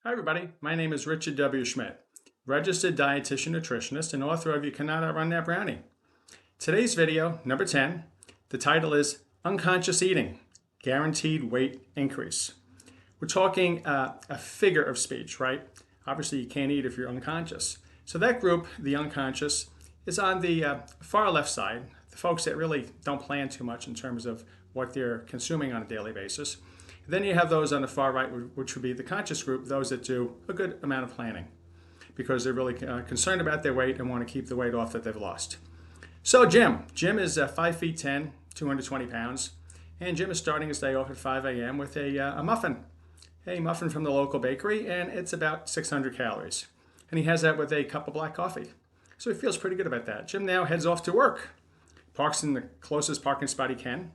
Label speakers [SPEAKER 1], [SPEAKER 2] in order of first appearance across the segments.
[SPEAKER 1] Hi everybody, my name is Richard W. Schmidt, registered dietitian nutritionist and author of You Cannot Outrun That Brownie. Today's video, number 10, the title is Unconscious Eating, Guaranteed Weight Increase. We're talking a figure of speech, right? Obviously you can't eat if you're unconscious. So that group, the unconscious, is on the far left side, the folks that really don't plan too much in terms of what they're consuming on a daily basis. Then you have those on the far right, which would be the conscious group, those that do a good amount of planning because they're really concerned about their weight and want to keep the weight off that they've lost. So Jim is 5 feet 10, 220 pounds, and Jim is starting his day off at 5 a.m. with a muffin from the local bakery, and it's about 600 calories. And he has that with a cup of black coffee. So he feels pretty good about that. Jim now heads off to work, parks in the closest parking spot he can,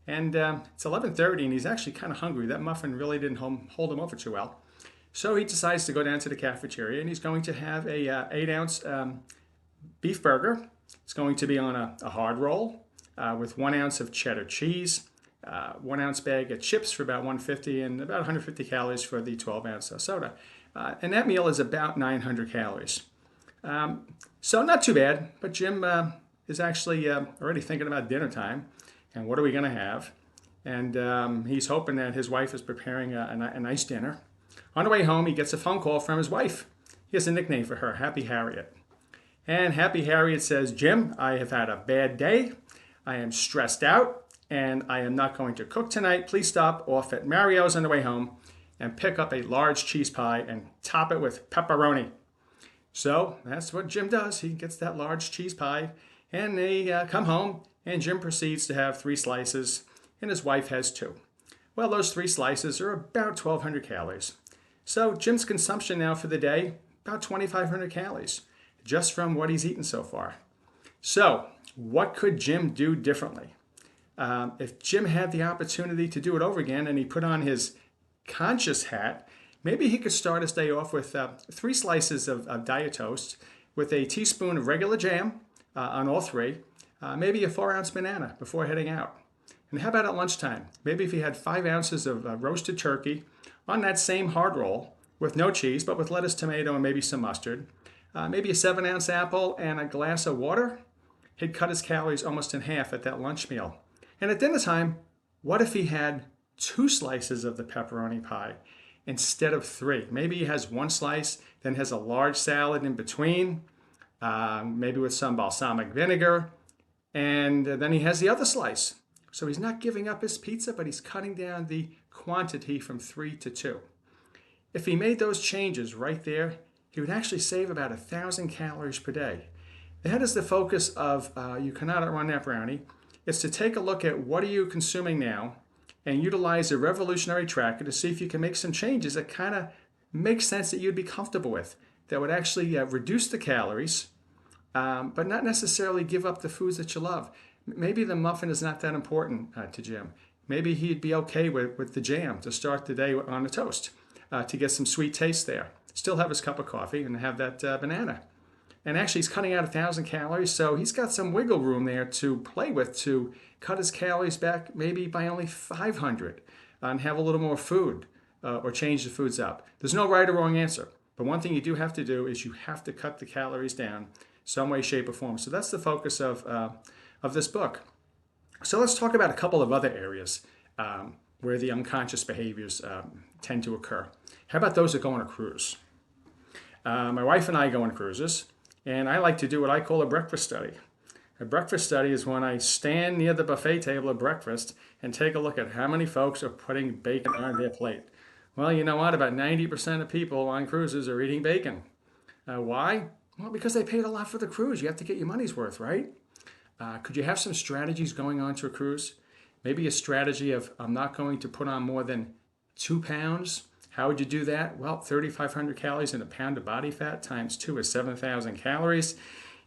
[SPEAKER 1] and it's 11:30 and he's actually kind of hungry. That muffin really didn't hold him over too well. So he decides to go down to the cafeteria and he's going to have a 8-ounce beef burger. It's going to be on a hard roll with 1 ounce of cheddar cheese, 1 ounce bag of chips for about 150 and about 150 calories for the 12-ounce soda. And that meal is about 900 calories. So not too bad, but Jim is actually already thinking about dinner time. And what are we going to have? And he's hoping that his wife is preparing a nice dinner. On the way home, he gets a phone call from his wife. He has a nickname for her, Happy Harriet. And Happy Harriet says, Jim, I have had a bad day. I am stressed out, and I am not going to cook tonight. Please stop off at Mario's on the way home and pick up a large cheese pie and top it with pepperoni. So that's what Jim does. He gets that large cheese pie, and they come home. And Jim proceeds to have 3 slices, and his wife has 2. Well, those 3 slices are about 1,200 calories. So Jim's consumption now for the day, about 2,500 calories, just from what he's eaten so far. So what could Jim do differently? If Jim had the opportunity to do it over again and he put on his conscious hat, maybe he could start his day off with 3 slices of diet toast with a teaspoon of regular jam on all 3. Maybe a 4-ounce banana before heading out. And how about at lunchtime? Maybe if he had 5 ounces of roasted turkey on that same hard roll with no cheese, but with lettuce, tomato, and maybe some mustard. Maybe a 7-ounce apple and a glass of water. He'd cut his calories almost in half at that lunch meal. And at dinner time, what if he had 2 slices of the pepperoni pie instead of 3? Maybe he has 1 slice, then has a large salad in between, maybe with some balsamic vinegar, and then he has the other slice. So he's not giving up his pizza, but he's cutting down the quantity from 3 to 2. If he made those changes right there, he would actually save about 1,000 calories per day. That is the focus of You Cannot Outrun That Brownie. It's to take a look at what are you consuming now and utilize a revolutionary tracker to see if you can make some changes that kind of make sense that you'd be comfortable with, that would actually reduce the calories, but not necessarily give up the foods that you love. Maybe the muffin is not that important to Jim. Maybe he'd be okay with the jam to start the day on the toast to get some sweet taste there. Still have his cup of coffee and have that banana. And actually he's cutting out 1,000 calories, so he's got some wiggle room there to play with to cut his calories back maybe by only 500 and have a little more food or change the foods up. There's no right or wrong answer. But one thing you do have to do is you have to cut the calories down some way, shape, or form. So that's the focus of this book. So let's talk about a couple of other areas where the unconscious behaviors tend to occur. How about those that go on a cruise? My wife and I go on cruises, and I like to do what I call a breakfast study. A breakfast study is when I stand near the buffet table at breakfast and take a look at how many folks are putting bacon on their plate. Well, you know what? About 90% of people on cruises are eating bacon. Why? Well, because they paid a lot for the cruise. You have to get your money's worth, right? Could you have some strategies going on to a cruise? Maybe a strategy of, I'm not going to put on more than 2 pounds. How would you do that? Well, 3,500 calories in a pound of body fat times 2 is 7,000 calories.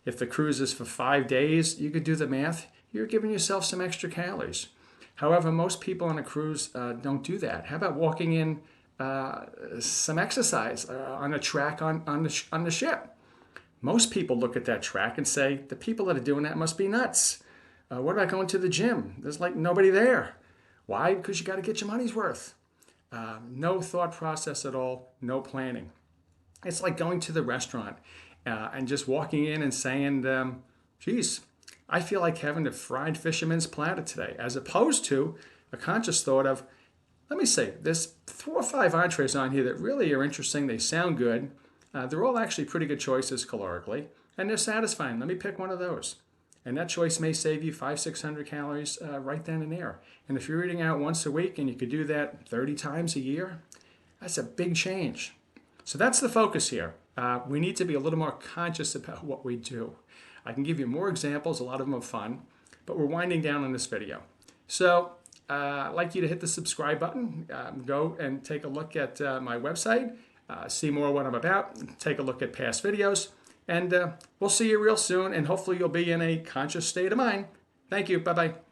[SPEAKER 1] If the cruise is for 5 days, you could do the math. You're giving yourself some extra calories. However, most people on a cruise don't do that. How about walking in some exercise on a track on the ship? Most people look at that track and say, the people that are doing that must be nuts. What about going to the gym? There's like nobody there. Why? Because you got to get your money's worth. No thought process at all, no planning. It's like going to the restaurant and just walking in and saying, geez, I feel like having a fried fisherman's platter today, as opposed to a conscious thought of, let me see, there's 4 or 5 entrees on here that really are interesting. They sound good. They're all actually pretty good choices calorically, and they're satisfying. Let me pick one of those. And that choice may save you 500-600 calories right then and there. And if you're eating out once a week and you could do that 30 times a year, that's a big change. So that's the focus here. We need to be a little more conscious about what we do. I can give you more examples. A lot of them are fun, but we're winding down on this video. So I'd like you to hit the subscribe button. Go and take a look at my website. See more what I'm about. Take a look at past videos. And we'll see you real soon. And hopefully you'll be in a conscious state of mind. Thank you. Bye-bye.